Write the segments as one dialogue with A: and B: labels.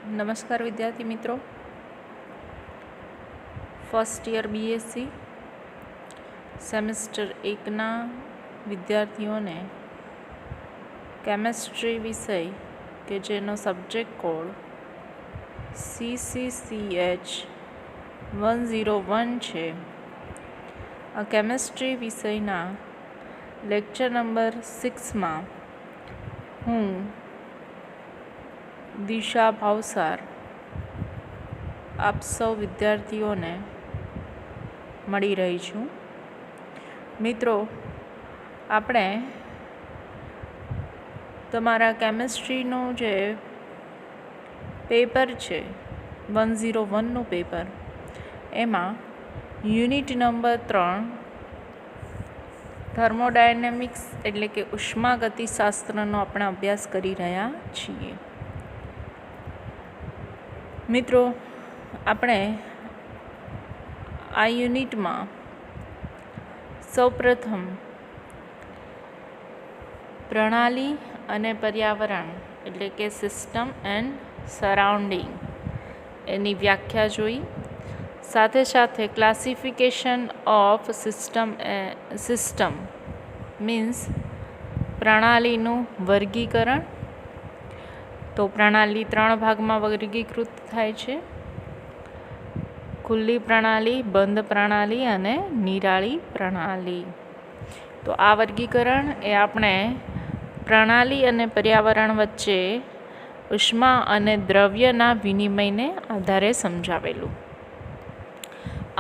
A: નમસ્કાર વિદ્યાર્થી મિત્રો, ફર્સ્ટ યર બીએસસી સેમેસ્ટર 1ના વિદ્યાર્થીઓને કેમેસ્ટ્રી વિષય કે જેનો સબ્જેક્ટ કોડ CCCH 101 છે, આ કેમેસ્ટ્રી વિષયના લેક્ચર નંબર 6માં હું દિશા ભાવસાર આપ સૌ વિદ્યાર્થીઓને મળી રહી છું. મિત્રો, આપણે તમારા કેમેસ્ટ્રીનું જે પેપર છે 101નું પેપર, એમાં યુનિટ નંબર 3 થર્મોડાયનેમિક્સ એટલે કે ઉષ્માગતિશાસ્ત્રનો આપણે અભ્યાસ કરી રહ્યા છીએ. મિત્રો, આપણે આ યુનિટમાં સૌપ્રથમ પ્રણાલી અને પર્યાવરણ એટલે કે સિસ્ટમ એન્ડ સરાઉન્ડિંગ એની વ્યાખ્યા જોઈ, સાથે સાથે ક્લાસિફિકેશન ઓફ સિસ્ટમ મીન્સ પ્રણાલીનું વર્ગીકરણ. તો પ્રણાલી 3 ભાગમાં વર્ગીકૃત થાય છે: ખુલ્લી પ્રણાલી, બંધ પ્રણાલી અને નિરાળી પ્રણાલી. તો આ વર્ગીકરણ એ આપણે પ્રણાલી અને પર્યાવરણ વચ્ચે ઉષ્મા અને દ્રવ્યના વિનિમયને આધારે સમજાવેલું.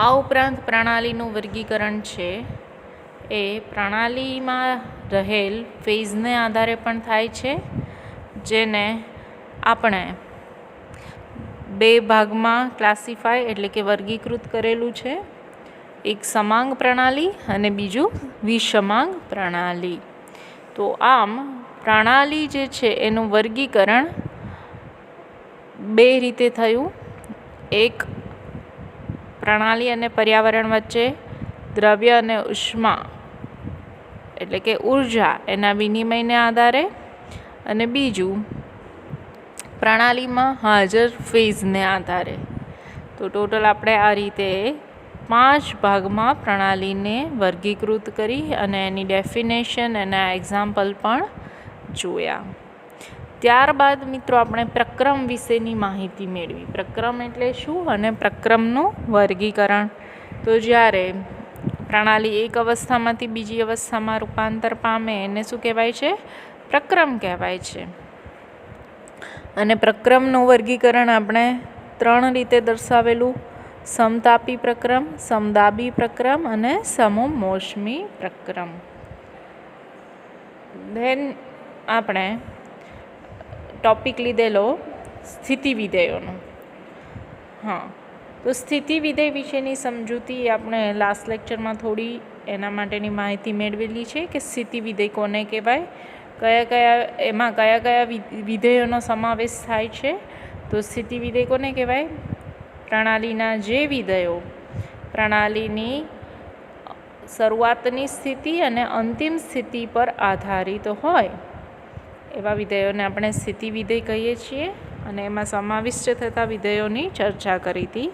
A: આ ઉપરાંત પ્રણાલીનું વર્ગીકરણ છે એ પ્રણાલીમાં રહેલ ફેઝને આધારે પણ થાય છે, જેને આપણે 2 ભાગમાં ક્લાસિફાય એટલે કે વર્ગીકૃત કરેલું છે: એક સમાંગ પ્રણાલી અને બીજું વિષમાંગ પ્રણાલી. તો આમ પ્રણાલી જે છે એનું વર્ગીકરણ 2 રીતે થયું. એક, પ્રણાલી અને પર્યાવરણ વચ્ચે દ્રવ્ય અને ઉષ્મા એટલે કે ઉર્જા એના વિનિમયને આધારે, અને બીજું પ્રણાલીમાં હાજર ફેઝને આધારે. તો ટોટલ આપણે આ રીતે 5 ભાગમાં પ્રણાલીને વર્ગીકૃત કરી અને એની ડેફિનેશન એના એક્ઝામ્પલ પણ જોયા. ત્યારબાદ મિત્રો આપણે પ્રક્રમ વિશેની માહિતી મેળવી. પ્રક્રમ એટલે શું અને પ્રક્રમનું વર્ગીકરણ. તો જ્યારે પ્રણાલી એક અવસ્થામાંથી બીજી અવસ્થામાં રૂપાંતર પામે એને શું કહેવાય છે? પ્રક્રમ કહેવાય છે. અને પ્રક્રમનું વર્ગીકરણ આપણે 3 રીતે દર્શાવેલું: સમતાપી પ્રક્રમ, સમદાબી પ્રક્રમ અને સમોમોષ્મી પ્રક્રમ. ધેન આપણે ટોપિક લીધેલો સ્થિતિ વિધેયોનો. તો સ્થિતિ વિધેય વિશેની સમજૂતી આપણે લાસ્ટ લેક્ચરમાં થોડી એના માટેની માહિતી મેળવેલી છે કે સ્થિતિ વિધેય કોને કહેવાય, એમાં કયા કયા વિધેયોનો સમાવેશ થાય છે. તો સ્થિતિ વિધેય કોને કહેવાય? પ્રણાલીના જે વિધેયો પ્રણાલીની શરૂઆતની સ્થિતિ અને અંતિમ સ્થિતિ પર આધારિત હોય એવા વિધેયોને આપણે સ્થિતિ વિધેય કહીએ છીએ, અને એમાં સમાવિષ્ટ થતા વિધેયોની ચર્ચા કરી હતી.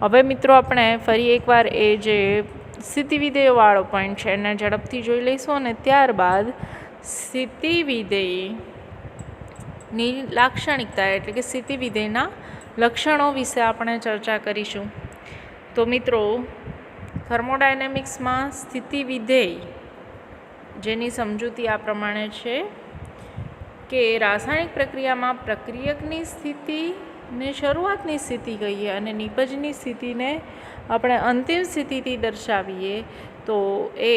A: હવે મિત્રો આપણે ફરી એકવાર એ જે સ્થિતિ વિધેયવાળો પોઈન્ટ છે એને ઝડપથી જોઈ લઈશું, અને ત્યારબાદ સ્થિતિ વિધેયની લાક્ષણિકતા એટલે કે સ્થિતિ વિધેયના લક્ષણો વિશે આપણે ચર્ચા કરીશું. તો મિત્રો, થર્મોડાયનેમિક્સમાં સ્થિતિ વિધેય જેની સમજૂતી આ પ્રમાણે છે કે રાસાયણિક પ્રક્રિયામાં પ્રક્રિયકની સ્થિતિને શરૂઆતની સ્થિતિ કહીએ અને નિપજની સ્થિતિને આપણે અંતિમ સ્થિતિથી દર્શાવીએ. તો એ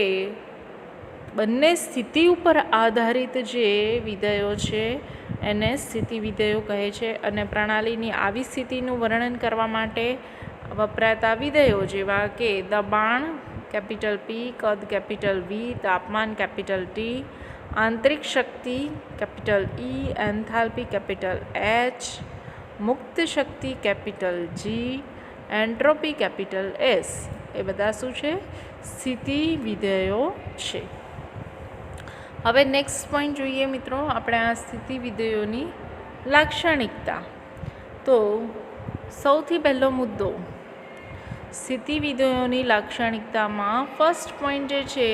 A: બંને સ્થિતિ ઉપર આધારિત જે વિધેયો છે એને સ્થિતિ વિધેયો કહે છે. અને પ્રણાલીની આવી સ્થિતિનું વર્ણન કરવા માટે વપરાતા વિધેયો જેવા કે દબાણ કેપિટલ P, કદ કેપિટલ V, તાપમાન કેપિટલ T, આંતરિક શક્તિ capital E, enthalpy capital H, મુક્ત શક્તિ capital G, entropy capital S, એ બધા શું છે? સ્થિતિ વિધેયો છે. હવે નેક્સ્ટ પોઈન્ટ જોઈએ મિત્રો આપણે આ સ્થિતિ વિધેયોની લાક્ષણિકતા. તો સૌથી પહેલો મુદ્દો સ્થિતિ વિધેયોની લાક્ષણિકતામાં ફર્સ્ટ પોઈન્ટ જે છે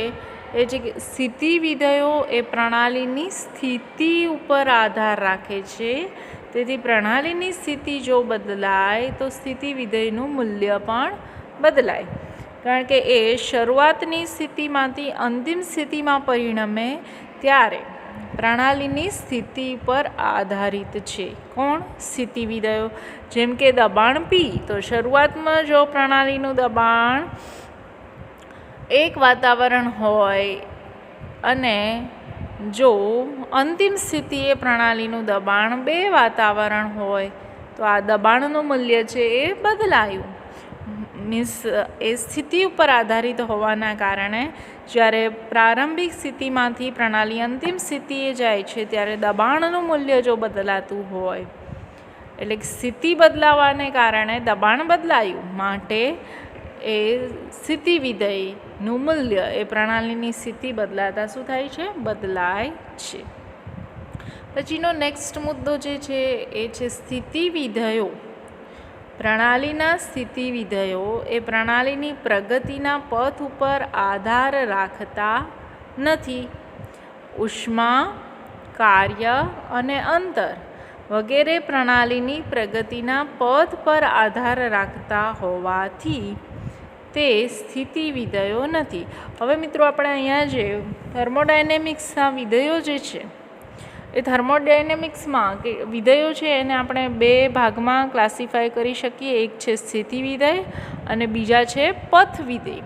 A: એ છે કે સ્થિતિ વિધેયો એ પ્રણાલીની સ્થિતિ ઉપર આધાર રાખે છે. તેથી પ્રણાલીની સ્થિતિ જો બદલાય તો સ્થિતિ વિધેયનું મૂલ્ય પણ બદલાય, કારણ કે એ શરૂઆતની સ્થિતિમાંથી અંતિમ સ્થિતિમાં પરિણમે ત્યારે પ્રણાલીની સ્થિતિ પર આધારિત છે. કોણ? સ્થિતિ વિધેયો. જેમ કે દબાણ પી, તો શરૂઆતમાં જો પ્રણાલીનું દબાણ 1 વાતાવરણ હોય અને જો અંતિમ સ્થિતિએ પ્રણાલીનું દબાણ 2 વાતાવરણ હોય તો આ દબાણનું મૂલ્ય છે એ બદલાયું. મીન્સ એ સ્થિતિ ઉપર આધારિત હોવાના કારણે જ્યારે પ્રારંભિક સ્થિતિમાંથી પ્રણાલી અંતિમ સ્થિતિએ જાય છે ત્યારે દબાણનું મૂલ્ય જો બદલાતું હોય, એટલે સ્થિતિ બદલાવાને કારણે દબાણ બદલાયું, માટે એ સ્થિતિ વિધેયનું મૂલ્ય એ પ્રણાલીની સ્થિતિ બદલાતા શું થાય છે? બદલાય છે. પછીનો નેક્સ્ટ મુદ્દો જે છે એ છે સ્થિતિ વિધેયો. પ્રણાલીના સ્થિતિ વિધેયો એ પ્રણાલીની પ્રગતિના પથ ઉપર આધાર રાખતા નથી. ઉષ્મા, કાર્ય અને અંતર વગેરે પ્રણાલીની પ્રગતિના પથ પર આધાર રાખતા હોવાથી તે સ્થિતિ વિધેયો નથી. હવે મિત્રો આપણે અહીંયા જે થર્મોડાયનેમિક્સના વિધેયો જે છે એ થર્મોડાયનેમિક્સમાં કે વિધેયો છે એને આપણે 2 ભાગમાં ક્લાસિફાય કરી શકીએ. એક છે સ્થિતિ વિધેય અને બીજા છે પથ વિધેય.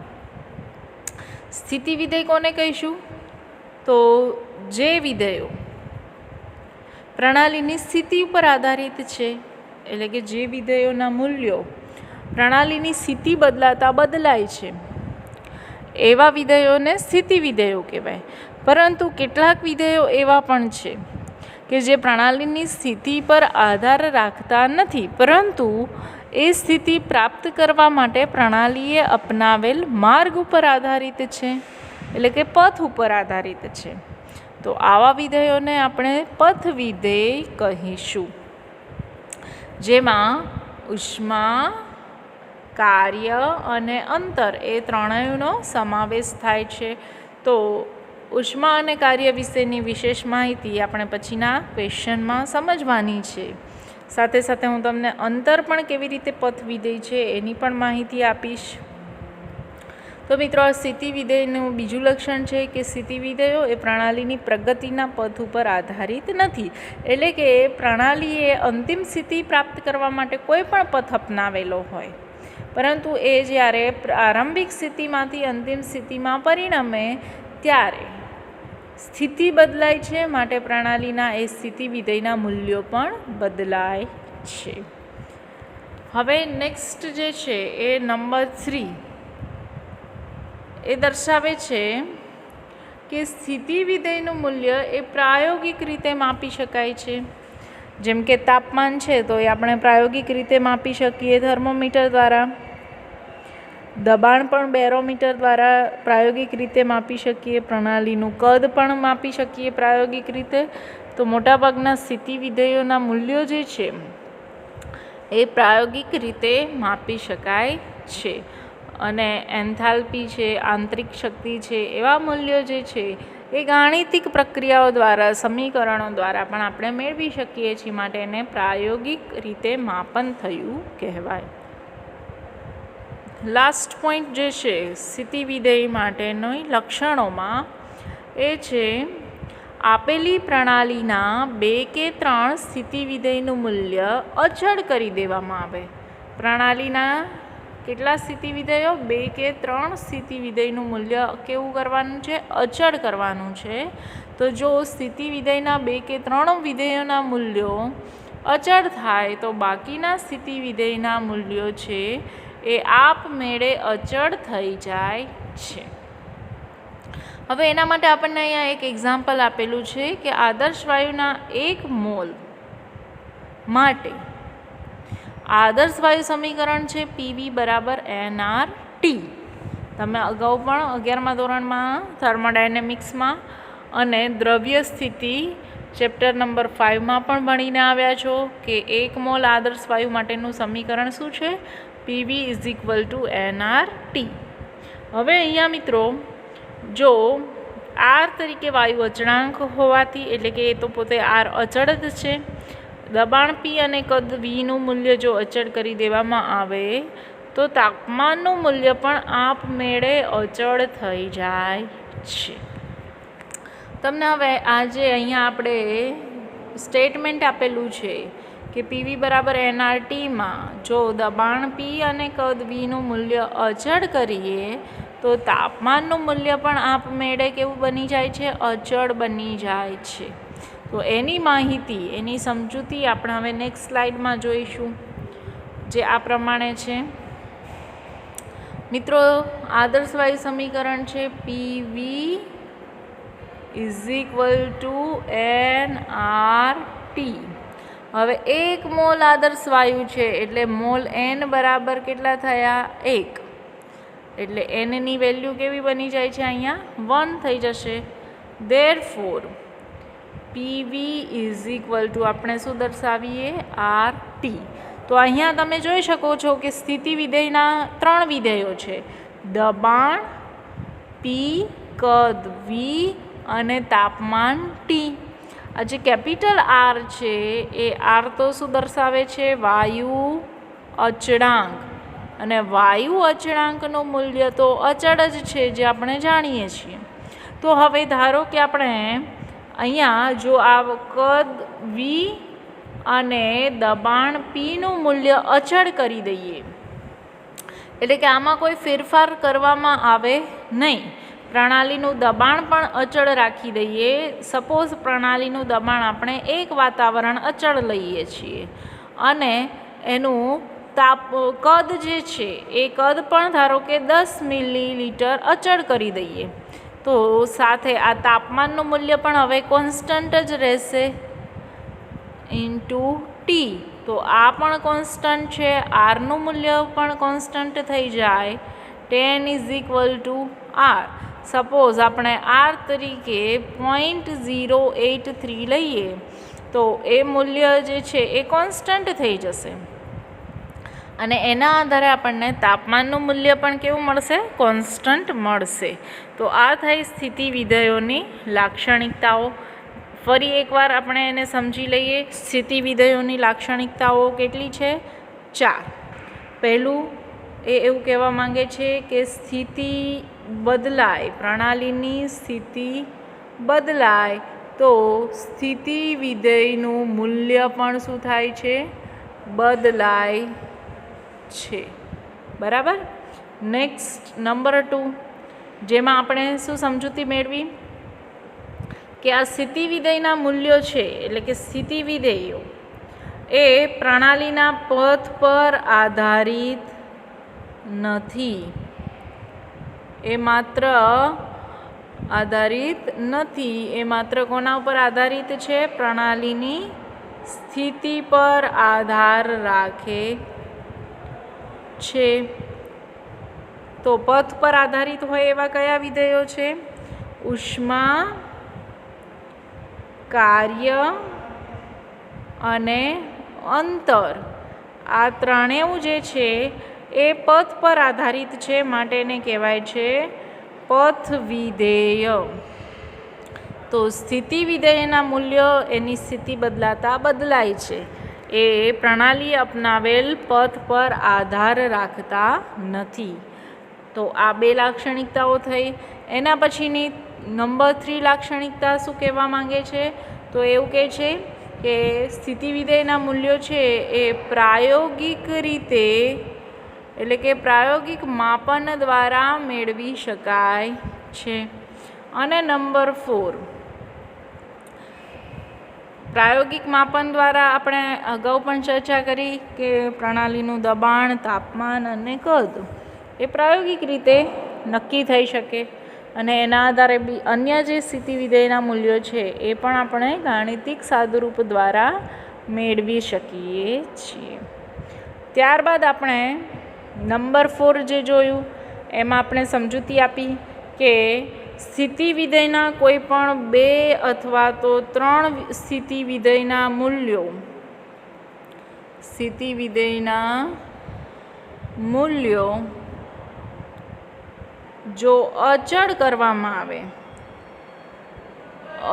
A: સ્થિતિ વિધેય કોને કહીશું? તો જે વિધેયો પ્રણાલીની સ્થિતિ ઉપર આધારિત છે, એટલે કે જે વિધેયોના મૂલ્યો પ્રણાલીની સ્થિતિ બદલાતા બદલાય છે એવા વિધેયોને સ્થિતિ વિધેયો કહેવાય. પરંતુ કેટલાક વિધેયો એવા પણ છે કે જે પ્રણાલીની સ્થિતિ પર આધાર રાખતા નથી, પરંતુ એ સ્થિતિ પ્રાપ્ત કરવા માટે પ્રણાલીએ અપનાવેલ માર્ગ ઉપર આધારિત છે, એટલે કે પથ ઉપર આધારિત છે. તો આવા વિધેયોને આપણે પથ વિધેય કહીશું, જેમાં ઉષ્મા, કાર્ય અને અંતર એ ત્રણેયનો સમાવેશ થાય છે. તો ઉષ્મા અને કાર્ય વિશેની વિશેષ માહિતી આપણે પછીના ક્વેશ્ચનમાં સમજવાની છે. સાથે સાથે હું તમને અંતર પણ કેવી રીતે પથ વિધેય છે એની પણ માહિતી આપીશ. તો મિત્રો આ સ્થિતિ વિધેયનું બીજું લક્ષણ છે કે સ્થિતિ વિધેયો એ પ્રણાલીની પ્રગતિના પથ ઉપર આધારિત નથી, એટલે કે પ્રણાલીએ અંતિમ સ્થિતિ પ્રાપ્ત કરવા માટે કોઈ પણ પથ અપનાવેલો હોય, પરંતુ એ જ્યારે પ્રારંભિક સ્થિતિમાંથી અંતિમ સ્થિતિમાં પરિણમે ત્યારે સ્થિતિ બદલાય છે, માટે પ્રણાલીના એ સ્થિતિ વિધેયના મૂલ્યો પણ બદલાય છે. હવે નેક્સ્ટ જે છે એ નંબર 3 એ દર્શાવે છે કે સ્થિતિ વિધેયનું મૂલ્ય એ પ્રાયોગિક રીતે માપી શકાય છે. જેમ કે તાપમાન છે તો એ આપણે પ્રાયોગિક રીતે માપી શકીએ થર્મોમીટર દ્વારા. દબાણ પણ બેરોમીટર દ્વારા પ્રાયોગિક રીતે માપી શકીએ. પ્રણાલીનું કદ પણ માપી શકીએ પ્રાયોગિક રીતે. તો મોટાભાગના સ્થિતિ વિધેયોના મૂલ્યો જે છે એ પ્રાયોગિક રીતે માપી શકાય છે. અને એન્થાલ્પી છે, આંતરિક શક્તિ છે, એવા મૂલ્યો જે છે એ ગાણિતિક પ્રક્રિયાઓ દ્વારા, સમીકરણો દ્વારા પણ આપણે મેળવી શકીએ છીએ, માટે એને પ્રાયોગિક રીતે માપન થયું કહેવાય. લાસ્ટ પોઈન્ટ જે છે સ્થિતિ વિધેય માટેની લક્ષણોમાં એ છે આપેલી પ્રણાલીના 2 કે 3 સ્થિતિ વિધેયનું મૂલ્ય અચળ કરી દેવામાં આવે. પ્રણાલીના કેટલા સ્થિતિ વિધેયો? 2 કે 3 સ્થિતિ વિધેયનું મૂલ્ય કેવું કરવાનું છે? અચળ કરવાનું છે. તો જો સ્થિતિ વિધેયના 2 કે 3 વિધેયોના મૂલ્યો અચળ થાય તો બાકીના સ્થિતિ વિધેયના મૂલ્યો છે એ આપમેળે અચળ થઈ જાય છે. હવે એના માટે આપણને અહીંયા એક એક્ઝામ્પલ આપેલું છે કે આદર્શ વાયુના 1 મોલ માટે આદર્શ વાયુ સમીકરણ છે PV બરાબર nRT. તમે અગાઉ પણ 11મા ધોરણમાં થર્મોડાયનેમિક્સમાં અને દ્રવ્ય સ્થિતિ ચેપ્ટર નંબર 5માં પણ ભણીને આવ્યા છો કે 1 મોલ આદર્શ વાયુ માટેનું સમીકરણ શું છે? PV = nRT. હવે અહીંયા મિત્રો જો R તરીકે વાયુ અચળાંક હોવાથી, એટલે કે એ તો પોતે R અચળ જ છે, દબાણ P અને કદ Vનું મૂલ્ય જો અચળ કરી દેવામાં આવે તો તાપમાનનું મૂલ્ય પણ આપમેળે અચળ થઈ જાય છે. તમને હવે આજે અહીંયા આપણે સ્ટેટમેન્ટ આપેલું છે કે PV = nRTમાં જો દબાણ P અને કદ Vનું મૂલ્ય અચળ કરીએ તો તાપમાનનું મૂલ્ય પણ આપમેળે કેવું બની જાય છે? અચળ બની જાય છે. તો એની માહિતી, એની સમજૂતી આપણે હવે નેક્સ્ટ સ્લાઇડમાં જોઈશું, જે આ પ્રમાણે છે. મિત્રો, આદર્શ વાયુ સમીકરણ છે PV = nRT. હવે 1 મોલ આદર્શ વાયુ છે એટલે મોલ n બરાબર કેટલા થયા? 1. એટલે nની વેલ્યુ કેવી બની જાય છે? અહીંયા 1 થઈ જશે. ધેરફોર PV = આપણે શું દર્શાવીએ? RT. તો અહીંયા તમે જોઈ શકો છો કે સ્થિતિ વિધેયના 3 વિધેયો છે: દબાણ P, કદ V અને તાપમાન T. આ જે કેપિટલ R છે એ R તો શું દર્શાવે છે? વાયુ અચળાંક. અને વાયુ અચળાંકનું મૂલ્ય તો અચળ જ છે, જે આપણે જાણીએ છીએ. તો હવે ધારો કે આપણે અહીંયા જો આ કદ V અને દબાણ Pનું મૂલ્ય અચળ કરી દઈએ, એટલે કે આમાં કોઈ ફેરફાર કરવામાં આવે નહીં, પ્રણાલીનું દબાણ પણ અચળ રાખી દઈએ. સપોઝ પ્રણાલીનું દબાણ આપણે 1 વાતાવરણ અચળ લઈએ છીએ અને એનું કદ જે છે એ કદ પણ ધારો કે 10 મિલીલીટર અચળ કરી દઈએ, તો સાથે આ તાપમાનનું મૂલ્ય પણ હવે કોન્સ્ટન્ટ જ રહેશે × T. તો આ પણ કોન્સ્ટન્ટ છે, આરનું મૂલ્ય પણ કોન્સ્ટન્ટ થઈ જાય. 10 = R. સપોઝ આપણે R તરીકે 0.083 લઈએ તો એ મૂલ્ય જે છે એ કોન્સ્ટન્ટ થઈ જશે અને એના આધારે આપણને તાપમાનનું મૂલ્ય પણ કેવું મળશે? કોન્સ્ટન્ટ મળશે. તો આ થઈ સ્થિતિ વિધેયોની લાક્ષણિકતાઓ. ફરી એકવાર આપણે એને સમજી લઈએ. સ્થિતિ વિધેયોની લાક્ષણિકતાઓ કેટલી છે? 4. પહેલું એ એવું કહેવા માંગે છે કે સ્થિતિ બદલાય, પ્રણાલીની સ્થિતિ બદલાય તો સ્થિતિ વિધેયનું મૂલ્ય પણ શું થાય છે? બદલાય છે. બરાબર. નેક્સ્ટ નંબર 2, જેમાં આપણે શું સમજૂતી મેળવી કે આ સ્થિતિ વિધેયના મૂલ્યો છે, એટલે કે સ્થિતિ વિધેયો એ પ્રણાલીના પથ પર આધારિત નથી. એ માત્ર આધારિત નથી, એ માત્ર કોના ઉપર આધારિત છે? પ્રણાલીની સ્થિતિ પર આધાર રાખે છે. તો પથ પર આધારિત હોય એવા કયા વિધેયો છે? ઉષ્મા, કાર્ય અને અંતર. આ ત્રણેય જે છે એ પથ પર આધારિત છે, માટે એને કહેવાય છે પથ વિધેય. તો સ્થિતિ વિધેયના મૂલ્યો એની સ્થિતિ બદલાતા બદલાય છે. એ પ્રણાલી અપનાવેલ પથ પર આધાર રાખતા નથી. તો આ 2 લાક્ષણિકતાઓ થઈ. એના પછીની નંબર 3 લાક્ષણિકતા શું કહેવા માંગે છે? તો એવું કહે છે કે સ્થિતિ વિધેયના મૂલ્યો છે એ પ્રાયોગિક રીતે, એટલે કે પ્રાયોગિક માપન દ્વારા મેળવી શકાય છે. અને નંબર 4, પ્રાયોગિક માપન દ્વારા આપણે અગાઉ પણ ચર્ચા કરી કે પ્રણાલીનું દબાણ, તાપમાન અને કદ એ પ્રાયોગિક રીતે નક્કી થઈ શકે અને એના આધારે બી અન્ય જે સ્થિતિ વિધેયના મૂલ્યો છે એ પણ આપણે ગાણિતિક સાદુરૂપ દ્વારા મેળવી શકીએ છીએ. ત્યારબાદ આપણે નંબર 4 જે જોયું એમાં આપણે સમજૂતી આપી કે સ્થિતિ વિધેયના કોઈ પણ 2 અથવા તો 3 સ્થિતિ વિધેયના મૂલ્યો જો અચળ કરવામાં આવે,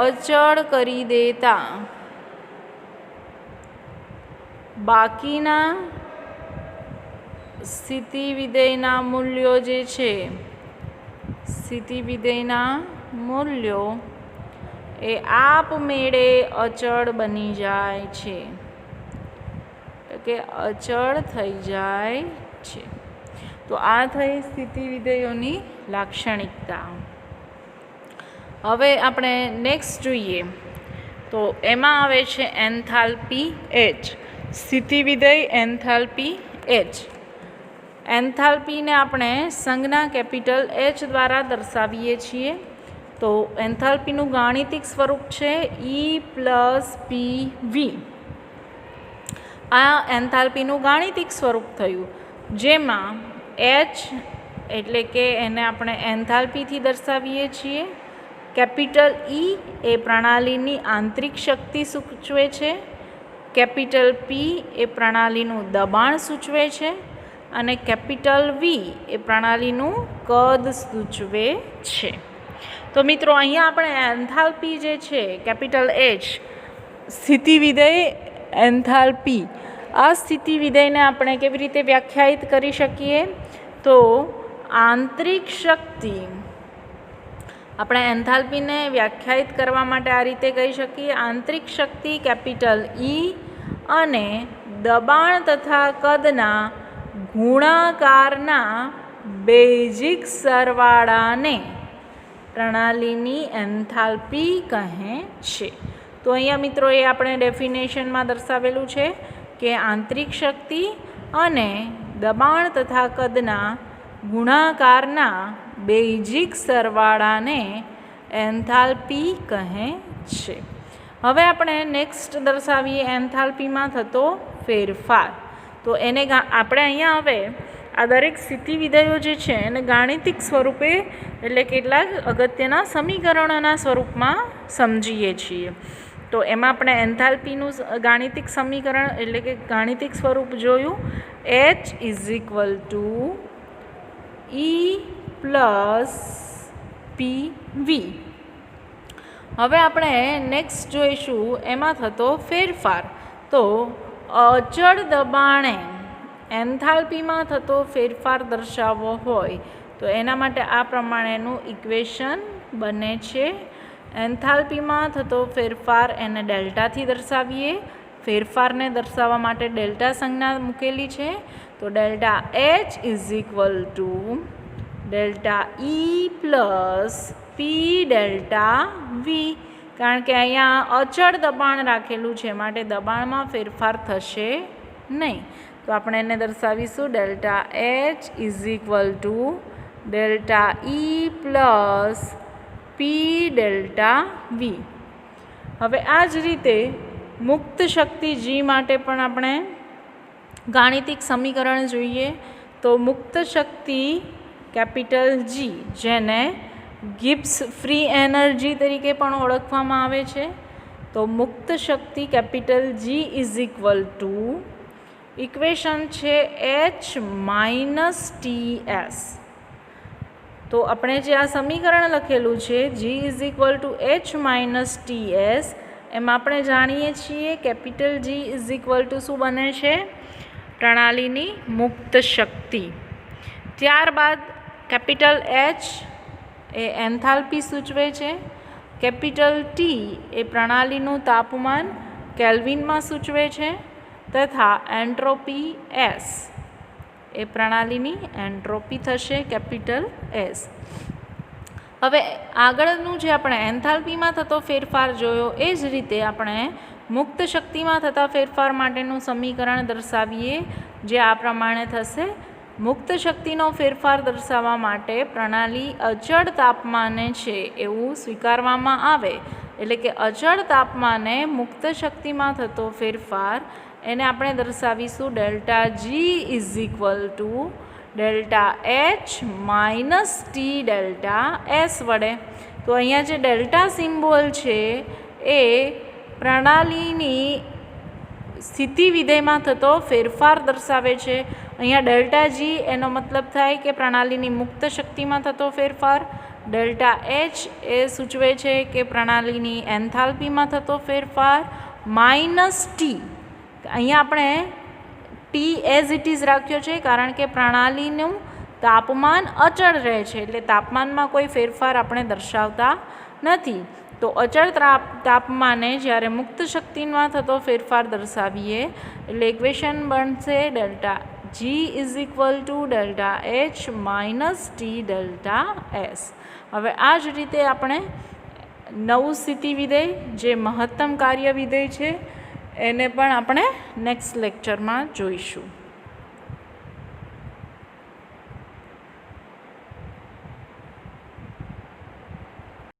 A: અચળ કરી દેતા બાકીના સ્થિતિ વિધેયના મૂલ્યો જે છે, સ્થિતિ વિધેયના મૂલ્યો એ આપમેળે અચળ બની જાય છે, કે અચળ થઈ જાય છે. તો આ થઈ સ્થિતિ વિધેયોની લાક્ષણિકતા. હવે આપણે નેક્સ્ટ જોઈએ તો એમાં આવે છે એન્થાલ્પી H. સ્થિતિ વિધેય એન્થાલ્પી H. એન્થાલ્પીને આપણે સંજ્ઞા કેપિટલ H દ્વારા દર્શાવીએ છીએ. તો એન્થાલ્પીનું ગાણિતિક સ્વરૂપ છે E+PV. આ એન્થાલ્પીનું ગાણિતિક સ્વરૂપ થયું, જેમાં H એટલે કે એને આપણે એન્થાલ્પીથી દર્શાવીએ છીએ. કેપિટલ E એ પ્રણાલીની આંતરિક શક્તિ સૂચવે છે. કેપિટલ P એ પ્રણાલીનું દબાણ સૂચવે છે. અને કેપિટલ V એ પ્રણાલીનું કદ સૂચવે છે. તો મિત્રો અહીંયા આપણે એન્થાલ્પી જે છે કેપિટલ H, સ્થિતિ વિધેય એન્થાલ્પી, આ સ્થિતિ વિધેયને આપણે કેવી રીતે વ્યાખ્યાયિત કરી શકીએ? તો આંતરિક શક્તિ, આપણે એન્થાલ્પીને વ્યાખ્યાયિત કરવા માટે આ રીતે કહી શકીએ, આંતરિક શક્તિ કેપિટલ E અને દબાણ તથા કદના ગુણાકારના બેઝિક સરવાળાને પ્રણાલીની એન્થાલ્પી કહે છે. તો અહીંયા મિત્રો એ આપણે ડેફિનેશનમાં દર્શાવેલું છે કે આંતરિક શક્તિ અને દબાણ તથા કદના ગુણાકારના બેઝિક સરવાળાને એન્થાલ્પી કહે છે. હવે આપણે નેક્સ્ટ દર્શાવીએ એન્થાલ્પીમાં થતો ફેરફાર. તો એને આપણે અહીંયા હવે આ દરેક સ્થિતિ વિધેયો જે છે એને ગાણિતિક સ્વરૂપે એટલે કેટલાક અગત્યના સમીકરણોના સ્વરૂપમાં સમજીએ છીએ. તો એમાં આપણે એન્થાલ્પીનું ગાણિતિક સમીકરણ એટલે કે ગાણિતિક સ્વરૂપ જોયું, H=E+PV. હવે આપણે નેક્સ્ટ જોઈશું એમાં થતો ફેરફાર. તો અચળ દબાણે એન્થાલ્પીમાં થતો ફેરફાર દર્શાવવો હોય તો એના માટે આ પ્રમાણેનું ઇક્વેશન બને છે. એન્થાલ્પીમાં થતો ફેરફાર એને ડેલ્ટાથી દર્શાવીએ. ફેરફારને દર્શાવવા માટે ડેલ્ટા સંજ્ઞા મૂકેલી છે. તો ડેલ્ટા H=ΔE+P∆V. કારણ કે અહીંયા અચળ દબાણ રાખેલું છે માટે દબાણમાં ફેરફાર થશે નહીં. તો આપણે એને દર્શાવીશું ડેલ્ટા H=ΔE+P∆V. હવે આ જ રીતે મુક્ત શક્તિ G માટે પણ આપણે ગાણિતિક સમીકરણ જોઈએ. તો મુક્ત શક્તિ કેપિટલ G, જેને ગિબ્સ ફ્રી એનર્જી તરીકે પણ ઓળખવામાં આવે છે. તો મુક્ત શક્તિ કેપિટલ G ઇક્વેશન છે H-TS. તો આપણે જે આ સમીકરણ લખેલું છે G=H-TS, એમાં આપણે જાણીએ છીએ કેપિટલ G શું બને છે? પ્રણાલીની મુક્ત શક્તિ. ત્યારબાદ કેપિટલ H એ એન્થાલ્પી સૂચવે છે. કેપિટલ T એ પ્રણાલીનું તાપમાન કેલ્વિનમાં સૂચવે છે. તથા એન્ટ્રોપી S એ પ્રણાલીની એન્ટ્રોપી થશે કેપિટલ S. હવે આગળનું જે આપણે એન્થાલ્પીમાં થતો ફેરફાર જોયો એ જ રીતે આપણે મુક્ત શક્તિમાં થતા ફેરફાર માટેનું સમીકરણ દર્શાવીએ, જે આ પ્રમાણે થશે. મુક્ત શક્તિનો ફેરફાર દર્શાવવા માટે પ્રણાલી અચળ તાપમાને છે એવું સ્વીકારવામાં આવે, એટલે કે અચળ તાપમાને મુક્ત શક્તિમાં થતો ફેરફાર એને આપણે દર્શાવીશું delta G= delta H minus T delta S વડે. તો અહીંયા જે ડેલ્ટા સિમ્બોલ છે એ પ્રણાલીની સ્થિતિ વિધેયમાં થતો ફેરફાર દર્શાવે છે. અહીંયા ડેલ્ટા જી એનો મતલબ થાય કે પ્રણાલીની મુક્ત શક્તિમાં થતો ફેરફાર. ડેલ્ટા એચ એ સૂચવે છે કે પ્રણાલીની એન્થાલ્પીમાં થતો ફેરફાર. માઇનસ ટી, અહીંયા આપણે ટી એઝ ઇટ ઇઝ રાખ્યો છે કારણ કે પ્રણાલીનું તાપમાન અચળ રહે છે, એટલે તાપમાનમાં કોઈ ફેરફાર આપણે દર્શાવતા નથી. તો અચળ તાપમાને જ્યારે મુક્ત શક્તિમાં થતો ફેરફાર દર્શાવીએ એટલે ઇક્વેશન બનશે delta G is equal to delta H minus T delta S. હવે આ જ રીતે આપણે નવું સ્થિતિ વિધેય જે મહત્તમ કાર્ય વિધેય છે એને પણ આપણે નેક્સ્ટ લેક્ચરમાં જોઈશું.